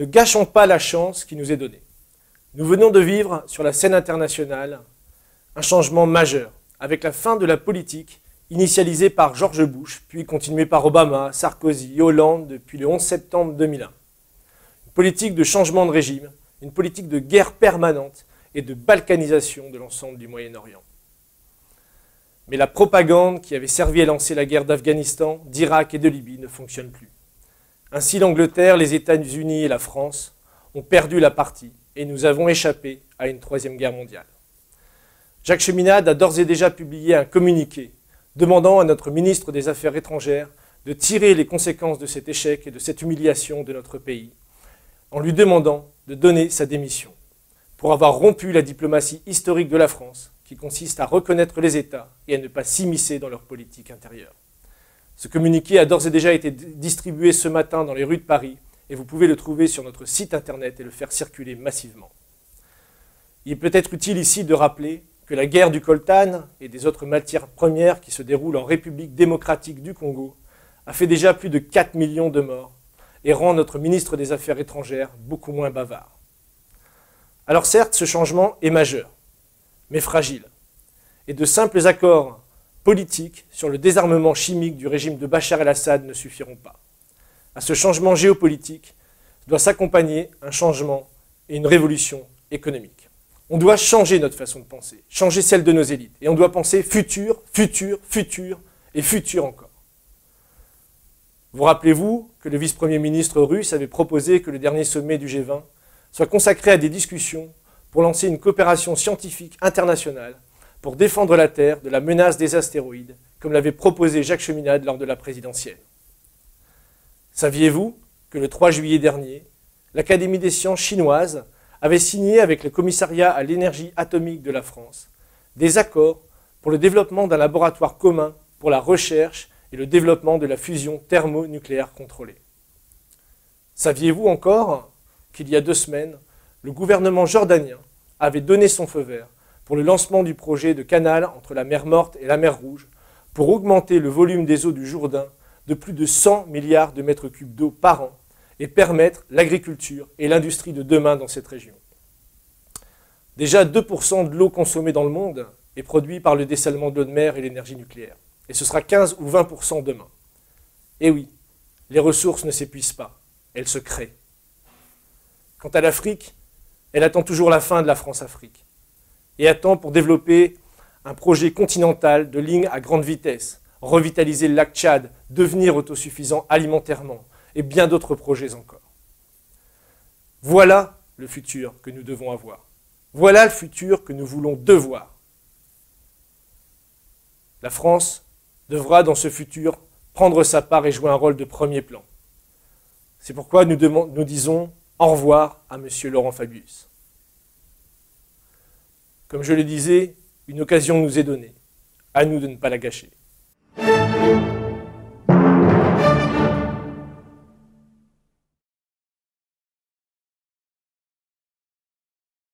Ne gâchons pas la chance qui nous est donnée. Nous venons de vivre sur la scène internationale un changement majeur, avec la fin de la politique initialisée par George Bush, puis continuée par Obama, Sarkozy et Hollande depuis le 11 septembre 2001. Une politique de changement de régime, une politique de guerre permanente et de balkanisation de l'ensemble du Moyen-Orient. Mais la propagande qui avait servi à lancer la guerre d'Afghanistan, d'Irak et de Libye ne fonctionne plus. Ainsi, l'Angleterre, les États-Unis et la France ont perdu la partie et nous avons échappé à une troisième guerre mondiale. Jacques Cheminade a d'ores et déjà publié un communiqué demandant à notre ministre des Affaires étrangères de tirer les conséquences de cet échec et de cette humiliation de notre pays, en lui demandant de donner sa démission, pour avoir rompu la diplomatie historique de la France, qui consiste à reconnaître les États et à ne pas s'immiscer dans leur politique intérieure. Ce communiqué a d'ores et déjà été distribué ce matin dans les rues de Paris, et vous pouvez le trouver sur notre site internet et le faire circuler massivement. Il est peut-être utile ici de rappeler que la guerre du coltan et des autres matières premières qui se déroulent en République démocratique du Congo a fait déjà plus de 4 millions de morts et rend notre ministre des Affaires étrangères beaucoup moins bavard. Alors certes, ce changement est majeur, mais fragile, et de simples accords politiques sur le désarmement chimique du régime de Bachar el-Assad ne suffiront pas. À ce changement géopolitique doit s'accompagner un changement et une révolution économique. On doit changer notre façon de penser, changer celle de nos élites. Et on doit penser futur, futur, futur et futur encore. Vous rappelez-vous que le vice-premier ministre russe avait proposé que le dernier sommet du G20 soit consacré à des discussions pour lancer une coopération scientifique internationale pour défendre la Terre de la menace des astéroïdes, comme l'avait proposé Jacques Cheminade lors de la présidentielle. Saviez-vous que le 3 juillet dernier, l'Académie des sciences chinoise avait signé avec le Commissariat à l'énergie atomique de la France des accords pour le développement d'un laboratoire commun pour la recherche et le développement de la fusion thermonucléaire contrôlée. Saviez-vous encore qu'il y a 2 semaines, le gouvernement jordanien avait donné son feu vert pour le lancement du projet de canal entre la mer Morte et la mer Rouge pour augmenter le volume des eaux du Jourdain de plus de 100 milliards de mètres cubes d'eau par an et permettre l'agriculture et l'industrie de demain dans cette région. Déjà 2% de l'eau consommée dans le monde est produite par le dessalement de l'eau de mer et l'énergie nucléaire. Et ce sera 15 ou 20% demain. Et oui, les ressources ne s'épuisent pas, elles se créent. Quant à l'Afrique, elle attend toujours la fin de la France-Afrique et attend pour développer un projet continental de lignes à grande vitesse, revitaliser le lac Tchad, devenir autosuffisant alimentairement, et bien d'autres projets encore. Voilà le futur que nous devons avoir. Voilà le futur que nous voulons devoir. La France devra dans ce futur prendre sa part et jouer un rôle de premier plan. C'est pourquoi nous disons au revoir à M. Laurent Fabius. Comme je le disais, une occasion nous est donnée. À nous de ne pas la gâcher.